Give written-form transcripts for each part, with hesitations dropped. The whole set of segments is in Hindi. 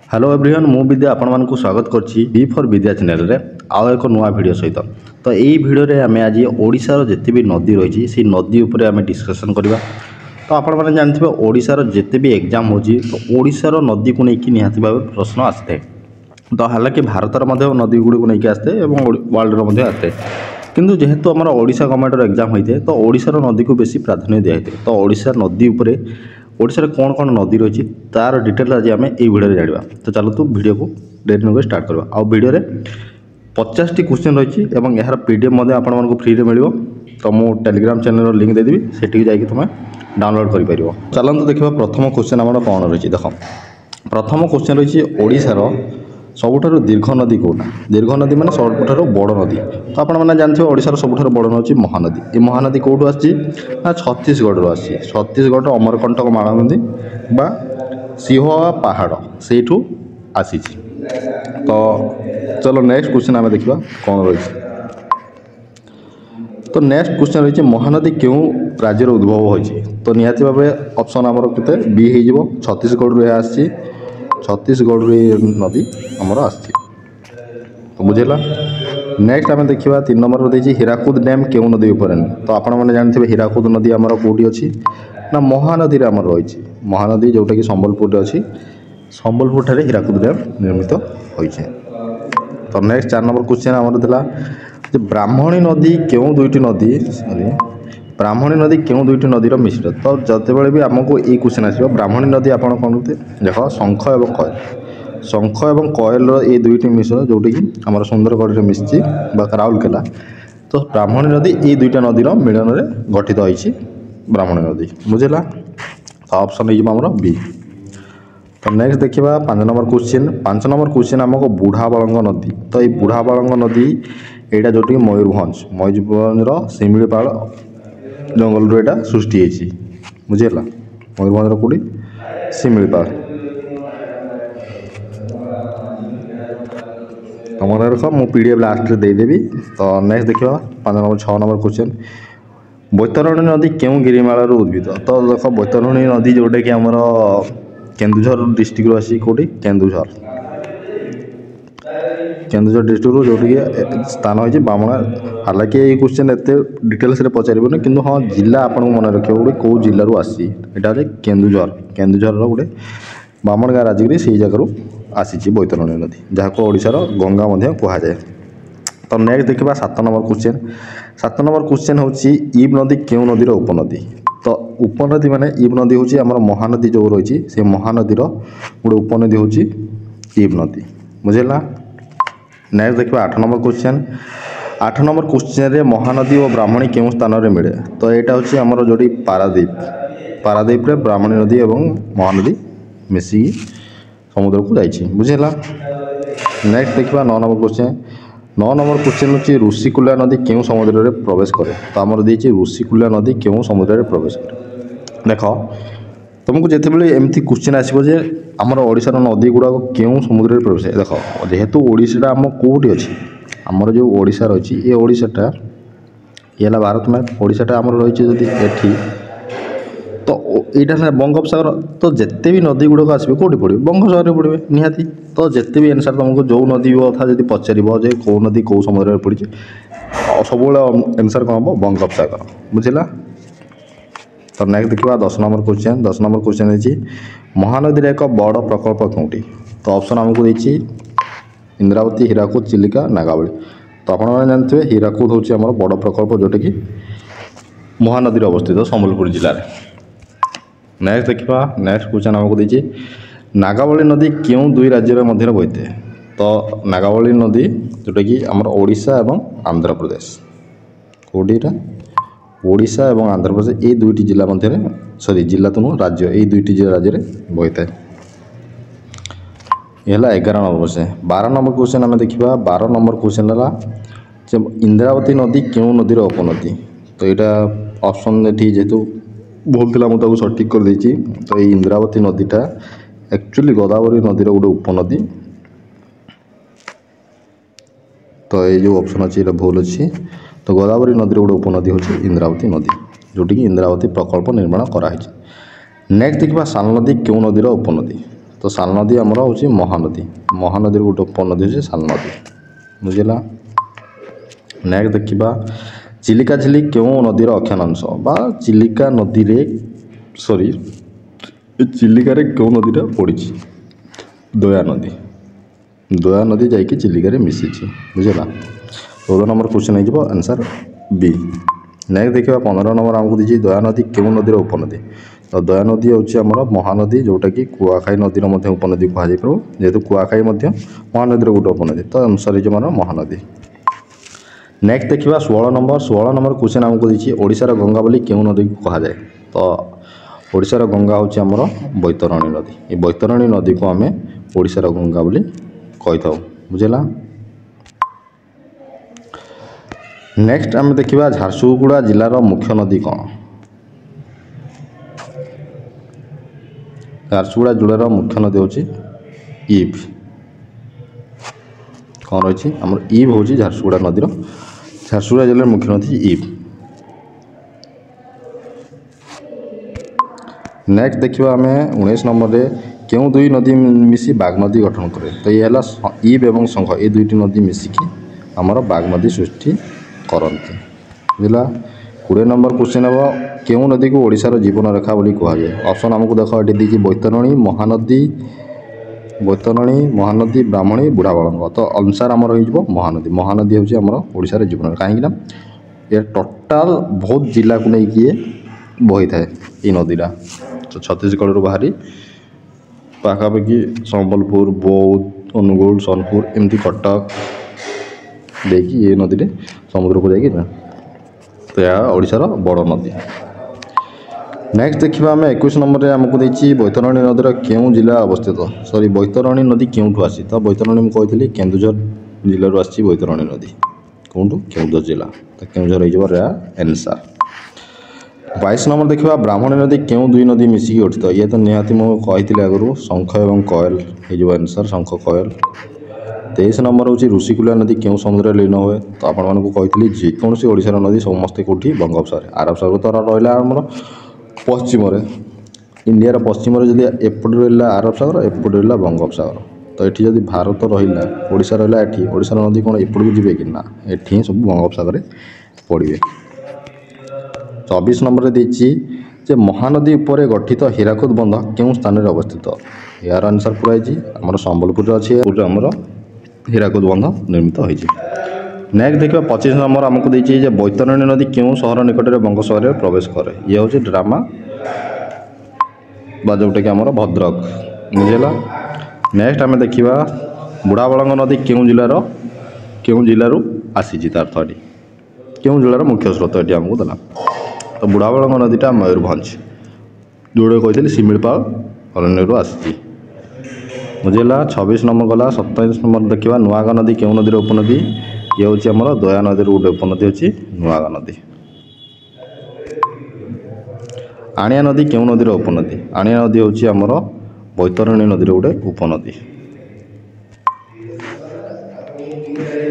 हेलो एवरीवन मु विद्या आपण मानक स्वागत करछि बी फॉर विद्या चैनल रे आउ एक नुआ वीडियो सहित। तो यही वीडियो रे आम आज ओडिशार जिते भी नदी रही से नदी उपरे आम डिस्कसन करवा। तो आपण मैंने जानते ओडिशार जिते भी एग्जाम होची तो ओडिशार नदी को लेकिन निहाती भाव प्रश्न आसते। तो हालांकि भारतर नदी गुड़ी को लेकिन आसते वर्ल्ड आसते किंतु जेहेतु आम ओडिशा गवर्नमेंट एग्जाम होते हैं तो ओडिशार नदी को बेसी प्राधान्य दिखाई। तो ओडिशा नदी उपरे ओडिशा कौन कौन नदी रही तार डिटेल आज आम ये वीडियो जाना। तो चलो वीडियो को डेरी नक स्टार्ट करवा। आ वीडियो 50 टी क्वेश्चन रही यार पीडीएफ आपको फ्री मिल। तो मुझे टेलीग्राम चैनल लिंक देदेवी सेठी जाकि तुम डाउनलोड कर। चलते देखा प्रथम क्वेश्चन आम कौन रही। देख प्रथम क्वेश्चन रही ओडिशार सबुठारु दीर्घ नदी कौटा। दीर्घ नदी माने सबुठारु बड़ नदी। तो आपण मैंने जानते हैं ओडिशार सबुठारु बड़ नदी महानदी। ये महानदी कौटू आसी छत्तीसगढ़ आसी छत्तीसगढ़ अमरकंटक मालनदी बा सिंहवा पहाड़ से आसी। तो चलो नेक्स्ट क्वेश्चन आम देखा कौन रही। तो नेक्स्ट क्वेश्चन रही महानदी क्यों राज्यर उद्भव होती। तो निहाती भाव ऑप्शन आमर के बी हो छत्तीसगढ़ आसी छत्तीसगढ़ नदी आमर आसी। तो बुझेगा। नेक्स्ट आम देखा 3 नंबर देखिए हीराकुद डैम क्यों नदी उपर। तो आपण मैंने जानते हैं हीराकुद नदी आमर कौटी अच्छी ना महानदी आमर रही महानदी जोटा कि संबलपुर अच्छी संबलपुर ठारे हीराकुद डैम निर्मित होइछे। तो नेक्स्ट 4 नंबर क्वेश्चन आमर थिला जे ब्राह्मणी नदी क्यों दुईटी नदी ब्राह्मणी नदी क्यों दुईटी नदीर मिश्र। तो जतबेले भी आमको ये क्वेश्चन आसो ब्राह्मणी नदी आपण कौन देख शंख एवं कयल शंख एवं कयल ये दुईटी मिश्र जोटी कि आम सुंदरगढ़ मिशी राउरकेला। तो ब्राह्मणी नदी ये दुईटा नदीर मिलन में गठित होती ब्राह्मणी नदी बुझेगा। तो ऑप्शन होमर बी। तो नेक्स्ट देखा 5 नंबर क्वेश्चन 5 नंबर क्वेश्चन आमको बुढ़ा बालंग नदी। तो ये बुढ़ा बालंग नदी यहाँ जोटी मयूरभंज शिमिलीपाल जंगल रू यहाँ सृष्टि होती बुझेगा। मयूरभंज कौटी शिमिलीपाल। तो मन रख मु पीडीएफ लास्ट रे देदेवी। तो नेक्स्ट देखा 5 नंबर 6 नंबर क्वेश्चन बैतरणी नदी क्यों गिरिमाल उद्भिद। तो देख बैतरणी नदी जोटा कि आमर केन्दुझर डिस्ट्रिक्ट रू आसी कौटी केन्दुझर डिस्ट्रिक्ट जोटी स्थान होती बामणा। हालांकि ये क्वेश्चन एत डिटेल्स रे पचारे कि हाँ जिला आपको मन रखिए गोटे कौ जिलू आसी यहाँ केन्दुझर गोटे बामणगा राजगिरी से जगह आसी बैतरणी नदी जहाँ को ओडिशार गंगा कह जाए। तो नेक्स्ट देखा 7 नंबर क्वेश्चन 7 नंबर क्वेश्चन हूँ इब नदी क्यों नदीर उपनदी। तो उपनदी माने इब नदी हूँ आम महानदी जो रही से महानदीर गोटे उपनदी हूँ इब नदी बुझेगा। नेक्स्ट देखा 8 नंबर क्वेश्चन 8 नंबर क्वेश्चन रे महानदी और ब्राह्मणी क्यों स्थान में मिले। तो यहाँ हूँ आमर जोटी पारादीप रे ब्राह्मणी नदी और महानदी मिसिकी समुद्र को जाइए बुझेगा। नेक्स्ट देखा 9 नंबर क्वेश्चन 9 नंबर क्वेश्चन हूँ ऋषिकुल्या नदी क्यों समुद्र में प्रवेश करे। तो आमर देती ऋषिकुल्या नदी क्यों समुद्र में प्रवेश करे। देख तुमको जितेबाला एमती क्वेश्चन आसो आमर ओडिशार नदी गुड़ाक क्यों समुद्र में प्रवेश देख जेहेतु ओडिशा आम कौटी अच्छी आमर जो ओडिशा रही ये ओडिशाटा ये भारत मैप ओडिशाटा आमर रही जदि एठी तो यहाँ बंगोपसागर। तो जिते भी नदी गुड़ाक आसवे कौटी पड़े बंगोपसागर पड़े निहाती। तो जिते भी आंसर तुमको जो नदी कथा जब पचार कौ नदी कौ समुद्र में पड़ी सब आंसर कौन हम बंगोपसागर बुझेगा। तो नेक्स्ट देखा 10 नंबर क्वेश्चन 10 नंबर क्वेश्चन है महानदी एक बड़ प्रकल्प कौटी। तो ऑप्शन आमको देती इंद्रावती हीराकुद चिलिका नागावली। तो आप जानते हैं हीराकुद हूँ आम बड़ प्रकल्प जोटा कि महानदी अवस्थित संबलपुर जिले में। नेक्स्ट देखा नेक्स्ट क्वेश्चन आमको देती नागावली नदी क्यों दुई राज्य मध्य बहते। तो नागावली नदी जोटा कि आम ओडिशा एवं आंध्र प्रदेश कौटीटा ओडिशा एवं आंध्र प्रदेश ये दुईटी जिला मध्य सॉरी जिला तो नुह राज्य ये दुईटी राज्य में बही था। ये 11 नंबर क्वेश्चन 12 नंबर क्वेश्चन आम देखा 12 नंबर क्वेश्चन है इंद्रावती नदी क्यों नदीर उपनदी। तो यहाँ ऑप्शन ये जेहेतु भूल थी मुझे सठिक कर देती। तो ये इंद्रावती नदीटा एक्चुअली गोदावरी नदीर गोटे उपनदी। तो ये जो ऑप्शन अच्छी भूल अच्छी। तो गोदावरी नदीर गोटे उपनदी हूँ इंद्रावती नदी जोटी कि इंद्रावती प्रकल्प निर्माण कराई। नेक्स्ट देखा साल नदी क्यों नदीर उपनदी। तो साल नदी आमर हूँ महानदी महानदी गोटे उपनदी हूँ साल नदी बुझेगा। नेक्स्ट देखा चिलिका झिली क्यों नदीर अख्यानांश बा चिलिका नदी रे सॉरी चिलिका क्यों नदी पड़ी दया नदी जाकि चिलिका मिसी बुझेगा। 14 नंबर क्वेश्चन हो आंसर बी। नेक्स्ट देखा 15 नंबर आमको दी दया नदी क्यों नदीर उपनदी तो दया नदी हूँ महानदी जोटा कि कुआखाई नदीर उपनदी कहुपर जेहेतु कुआखाई महानदी गोटे उपनदी तो आंसर हो महानदी। नेक्स्ट देखा 16 नंबर क्वेश्चन आमको दी ओडिशार गंगा बोली क्यों नदी को कह जाए तो ओडिशार गंगा हूँ आमर बैतरणी नदी ये बैतरणी नदी को आम ओडिशार गंगा बोली कही था बुझेगा। नेक्स्ट आम देखा झारसुगुड़ा जिलार मुख्य नदी कौन झारसुगुड़ा जिलार मुख्य नदी हूँ ईव कौन रही आम ईव हूँ झारसुगुड़ा नदीर झारसुगुड़ा जिलार मुख्य नदी ईव। नेक्स्ट देखा आम 19 नंबर रे क्यों दुई नदी मिसी बागमती गठन करे तो ये है ईव एवं शंख ये दुईटी नदी मिसिकी आमर बागमती सृष्टि करती बुझला। 20 नंबर क्वेश्चन हम क्यों नदी को ओडिशार जीवन रेखा बोली कहुए ऑप्शन आमको देख ये दी बैतरणी महानदी ब्राह्मणी बुढ़ाबलंग तो अनुसार आमर हो महानदी महानदी हूँ आमर ओडिशार जीवन कहीं ये टोटाल बहुत जिला को लेकिन बही थाए ये नदीटा तो छत्तीसगढ़ बाहरी पाखापाखि संबलपुर बौद्ध अनुगुल सोनपुर एमती कटक देखिए ये नदी समुद्र को जाकि तो यह ओडिशार बड़ नदी। नेक्स्ट देखा आम 21 नंबर आमको देती बैतरणी नदीर क्यों जिला अवस्थित सॉरी बैतरणी नदी क्योंठू आसी तो बैतरणी मुझे कही केन्दुझर जिलूर आसी बैतरणी नदी कौटू केन्दुझर जिला तो केन्दुझर हो आंसर। 22 नंबर देखा ब्राह्मणी नदी क्यों दुई नदी मिसिकी गठित ये तो निहाती मुझे आगु शंख एवं कोयल हो आंसर शंख कोयल। 23 नंबर हूँ ऋषिकुल्या नदी क्यों समुद्र लीन हुए तो आपको कही जेकोसी ओडिशार नदी समस्ते कौटी बंगोपसागर आरब सागर तो रहा आमर पश्चिम इंडियार पश्चिम जदि एपटे रहा आरब सागर एपटे रहा बंगोपसागर तो ये जब भारत रहा ओडिशा रहा ये ओडिशार नदी कौन एपट को जी कि ना ये सब बंगोपसागर पड़े। 24 नंबर देखिए महानदी उपर गठित हीराकुद बंध क्यों स्थान में अवस्थित यार आंसर पूरा आमर संबलपुर अच्छे आमर हीराकुद बंध निर्मित होती। नेक्स्ट देखा 25 नंबर आमको देखिए बैतरणी नदी क्यों सहर निकट में बंगोपसागर प्रवेश करे ये हूँ ड्रामा बा जोटा कि आमर भद्रक बुझेगा। नेक्स्ट आम देखा बुढ़ाबलंग नदी क्यों जिलूर आसी तार अर्थटी क्यों जिलार मुख्य स्रोत ये आमको देला तो बुढ़ाबलंग नदीटा मयूरभंज जोड़े कही शिमिलपाल अरण्य आसी बुझेगा। 26 नंबर गला 27 नंबर देखा नुआगा नदी क्यों नदीर उपनदी ये हूँ आमर दया नदीर गोटे उपनदी हूँ नुआगा नदी। आणिया नदी क्यों नदीर उपनदी आणिया नदी हूँ आमर बैतरणी नदीर गोटे उपनदी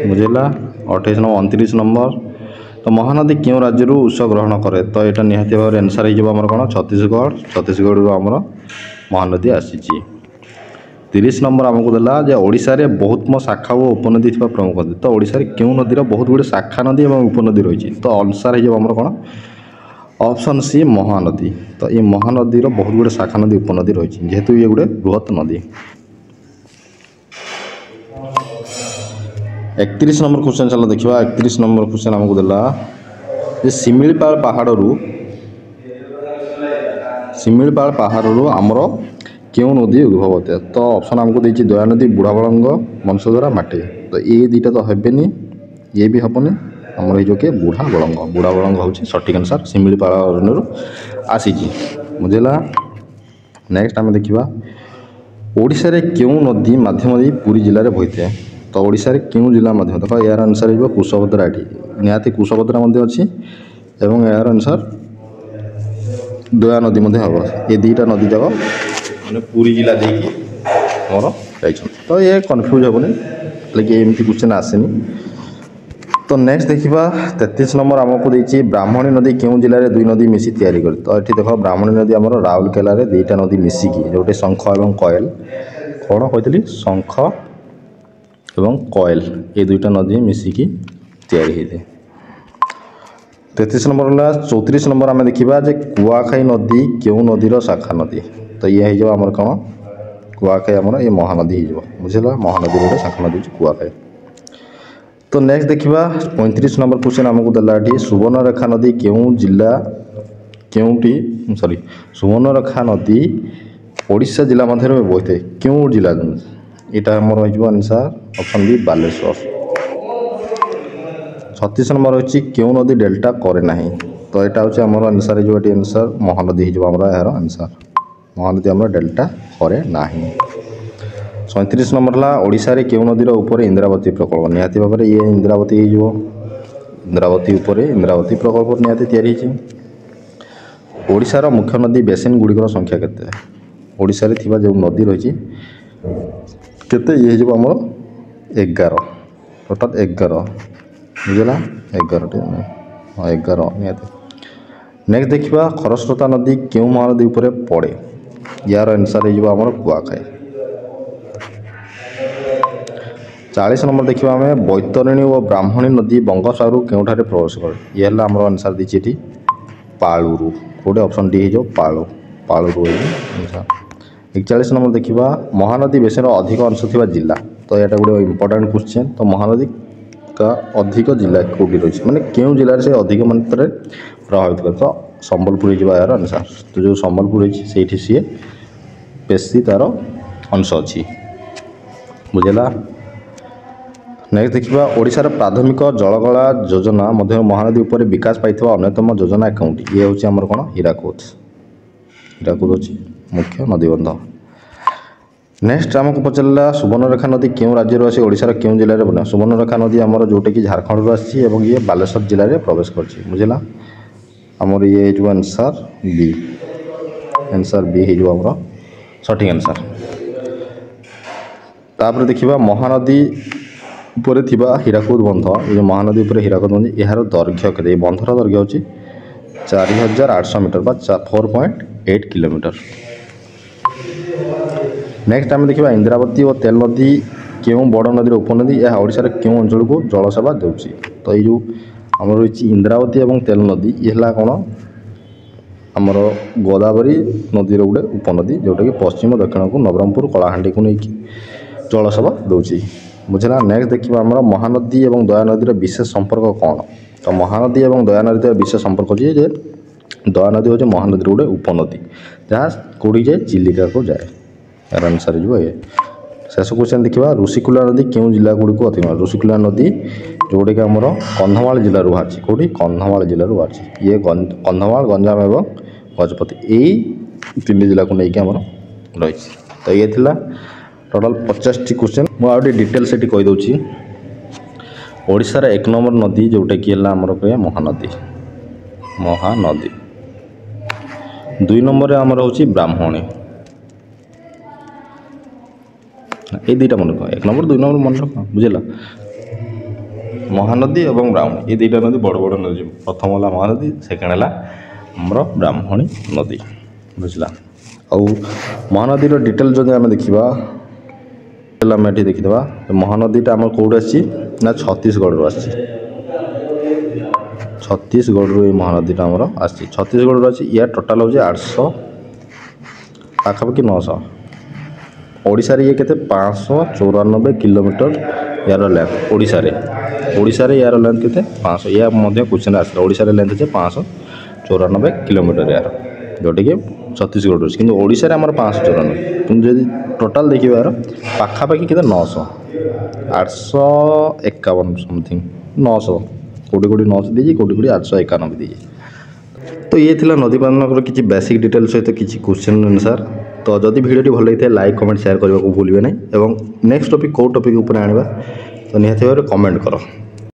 बुझेगा। 28 नंबर 29 नंबर तो महानदी क्यों राज्य उत्स ग्रहण करे तो यहाँ निहाती भाव आंसर होमर कौन छत्तीसगढ़ आमर महानदी आसी। 30 नंबर आमको देला जे ओडिशा रे बहुतम शाखा और उपनदी थी प्रमुख नदी तो ओडिशा रे क्यों नदीर बहुत गुड़े शाखा नदी और उपनदी रही तो आंसर होमर कौन ऑप्शन सी महानदी तो ये महानदीर बहुत गुड़े शाखा नदी उपनदी रही जेहेतु ये गोटे बृहत नदी। 31 नंबर क्वेश्चन चलो देखा 31 नंबर क्वेश्चन आमको देला जे शिमिलपाल पहाड़ आमर क्यों नदी उद्भव होता है तो ऑप्शन आमको देखिए दया नदी बुढ़ाबलंग वंशधरा माटी तो ये दुईटा तो हेनी ये भी हेनी आमर ये जो कि बुढ़ाबलंग हूँ सठिक आंसर शिमिलपाल अरण्य आसी बुझेगा। नेक्स्ट आम देखा ओडिशा रे क्यों नदी माध्यम दी पुरी जिले में बही था तो ओडिशा रे क्यों जिला माध्यम देखो यार आंसर हो कुशभद्रा ये निहाती कुशभद्रा अच्छी एवं यार आंसर दया नदी हम ये दुईटा नदी जाक मैंने पुरी जिला देखिए मोर तो ये कन्फ्यूज हेनी लेकिन एमती क्वेश्चन आसेनी। तो नेक्स्ट देखा 33 नंबर आमको देखिए ब्राह्मणी नदी क्यों जिले में दुई नदी मिसी या तो ये देख ब्राह्मणी नदी आम राउरकेला दुईटा नदी मिसिकी जोटे शंख और कोयल କ'ଣ କହିଥିଲି ଶଙ୍ଖ ଏବଂ କଏଲ ଏ ଦୁଇଟା ନଦୀ ମିଶିକି ତିଆରି ହୋଇଥାଏ। 33 ନମ୍ବର ହେଲା 34 ନମ୍ବର ଆମେ ଦେଖିବା ଯେ କୁଆଖାଇ ନଦୀ କେଉଁ ନଦୀର ଶାଖା ନଦୀ। ତ ଇଏ ହେଇଯିବ ଆମର କ'ଣ କୁଆଖାଇ ଆମର ଏ ମହାନଦୀ ହେଇଯିବ ବୁଝିଲା। ମହାନଦୀର ଗୋଟେ ଶାଖା ନଦୀ ହେଉଛି କୁଆଖାଇ। ତ ନେକ୍ସଟ ଦେଖିବା 35 ନମ୍ବର କ୍ୱେଶ୍ଚନ୍ ଆମକୁ ଦେଲା ଏଠି ସୁବର୍ଣ୍ଣରେଖା ନଦୀ କେଉଁ ଜିଲ୍ଲା ସୁବର୍ଣ୍ଣରେଖା ନଦୀ ଓଡ଼ିଶା ଜିଲ୍ଲା ମଧ୍ୟରେ ବହିଥାଏ କେଉଁ ଜିଲ୍ଲା ଏଇଟା ଆମର ହେଇଯିବ ଆନ୍ସାର ଅପସନ୍ ବି ବାଲେଶ୍ୱର। 36 ନମ୍ବର ହେଉଛି କେଉଁ ନଦୀ ଡେଲ୍ଟା କରେ ନାହିଁ। ତ ଏଇଟା ହେଉଛି ଆମର ଆନ୍ସାର ହେଇଯିବ ଏଠି ଆନ୍ସାର ମହାନଦୀ ହେଇଯିବ ଆମର ଏହାର ଆନ୍ସାର ମହାନଦୀ ଆମର ଡେଲ୍ଟା କରେ ନାହିଁ। 37 ନମ୍ବର ହେଲା ଓଡ଼ିଶାରେ କେଉଁ ନଦୀର ଉପରେ ଇନ୍ଦ୍ରାବତୀ ପ୍ରକଳ୍ପ ନିହାତି ଭାବରେ ଇଏ ଇନ୍ଦ୍ରାବତୀ ହେଇଯିବ। ଇନ୍ଦ୍ରାବତୀ ଉପରେ ଇନ୍ଦ୍ରାବତୀ ପ୍ରକଳ୍ପ ନିହାତି ତିଆରି ହେଇଛି। ଓଡ଼ିଶାର ମୁଖ୍ୟ ନଦୀ ବେସିନ୍ ଗୁଡ଼ିକର ସଂଖ୍ୟା କେତେ। ଓଡ଼ିଶାରେ ଥିବା ଯେଉଁ ନଦୀ ରହିଛି କେତେ ଇଏ ହେଇଯିବ ଆମର 11 ଟୋଟାଲ୍ 11 ବୁଝିଲା 11ଟି ହଁ 11 ନିହାତି। ନେକ୍ସଟ ଦେଖିବା ଖରସ୍ରୋତା ନଦୀ କେଉଁ ମହାନଦୀ ଉପରେ ପଡ଼େ ୟାର ଆନ୍ସାର ହେଇଯିବ ଆମର କୁଆଖାଇ। 40 ନମ୍ବର ଦେଖିବା ଆମେ ବୈତରଣୀ ଓ ବ୍ରାହ୍ମଣୀ ନଦୀ ବଙ୍ଗୋପସାଗରରୁ କେଉଁଠାରେ ପ୍ରବେଶ କରେ ଇଏ ହେଲା ଆମର ଆନ୍ସାର ଦେଇଛି ଏଠି ପାଳୁରୁ କେଉଁଠି ଅପସନ୍ ଡି ହେଇଯିବ ପାଳୁରୁ ହେଇଯିବ। 41 ନମ୍ବର ଦେଖିବା ମହାନଦୀ ବେଶୀର ଅଧିକ ଅଂଶ ଥିବା ଜିଲ୍ଲା। ତ ଏଇଟା ଗୋଟେ ଇମ୍ପୋର୍ଟାଣ୍ଟ କ୍ୱେଶ୍ଚନ୍। ତ ମହାନଦୀ का अधिक जिला कौटी रही है मैंने क्यों जिले से अधिक मात्रा प्रभावित कर तो संबलपुर यार आंसर। तो जो संबलपुर है सी बेसी तार अंश अच्छी बुझेगा। नेक्स्ट देखा ओडिशार प्राथमिक जलगला योजना मध्य महानदी उपर विकास पाई अन्यतम योजना कौटी ये हूँ आमर कौन हीराकुद अच्छी मुख्य नदीबंध। नेक्स्ट आमको पचारा सुवर्णरेखा नदी क्यों राज्य आसी ओडिशार क्यों जिले में बना सुवर्णरेखा नदी आमर जोटा कि झारखंड आसी ये बालेश्वर जिले में प्रवेश कर बुझेगा। आमर ये जो आंसर बी हो सठिक आंसर। तापर देखा महानदी उपर हीराकुद बंध ये महानदी उपर हीराकुद बंध यार दैर्घ्य के बंधर दैर्घ्य हूँ 4800 मीटर 4.8 किलोमीटर। नेक्स्ट आम देखा इंद्रावती और तेल नदी क्यों बड़ नदी उपनदी यह ओडिशार क्यों अंचल को जलसेवा देउछि। तो ये जो आमर रही इंद्रावती और तेल नदी ये कौन आमर गोदावरी नदीर गोटे उपनदी जोटा कि पश्चिम दक्षिण को नवरंगपुर कलाहांडी को लेकिन जलसेवा देउछि बुझेगा। नेक्स्ट देखा आमर महानदी और दया नदीर विशेष संपर्क कौन। तो महानदी और दया नदी विशेष संपर्क अच्छे जे दया नदी हूँ महानदी गोटे उपनदी जहाँ कौड़ी जाए चिलिका को जाए यार आंसर जो ये। शेष क्वेश्चन देखा ऋषिकूला नदी क्यों जिला गुड़ी को अतिक्रमण ऋषिकूला नदी जोटा कि आमर कंधमाल जिलूर बाहर कौटी कंधमाल जिलूर बाहर ये कंधमाल गंजाम एवं गजपति यही 3 जिला को लेकिन आमर रही। तो ये थिला टोटाल 50टी क्वेश्चन मुझे डिटेल्स ये कहीदे। ओडिशार 1 नंबर नदी जोटा कि आमर कह महानदी 2 नंबर आमर हूँ ब्राह्मणी ये दुईटा मन रख 1 नंबर 2 नंबर मन रख बुझेगा। महानदी और ब्राह्मणी ये दुईटा नदी बड़ बड़ नदी प्रथम है महानदी सेकेंड है आमर ब्राह्मणी नदी बुझला। आउ महानदी डिटेल जो आम देखा आम ये देखीद महानदीटा आम कौट आसी छत्तीसगढ़ आसी छत्तीसगढ़ ये महानदीटा आमर आसी छत्तीसगढ़ आसी या टोटाल हूँ 800 पाखापाखि 900 ओडिशा रे ये केते 594 किलोमीटर यार लेंथ ओडिशा रे यार लेंथ केते 500 या मध्य क्वेश्चन आसला ओडिशा रे लेंथ है 594 किलोमीटर यार जोटा कि छत्तीसगढ़ कि ओडिशा रे हमर 594 कि जब टोटाल देखिए यार पाखापाखि केते 900 851 समथिंग 900 कोटी 900 दीजिए कोटी 891 दीजिए। तो ये थिला नदी पालन किसी बेसिक डिटेल सहित किसी क्वेश्चन आंसर। तो जदि वीडियो भल लगी लाइक कमेंट शेयर करने को भूलिए नहीं। नेक्स्ट टॉपिक कौ टॉपिक ऊपर आनिबा तो निहाती भाव कमेंट करो।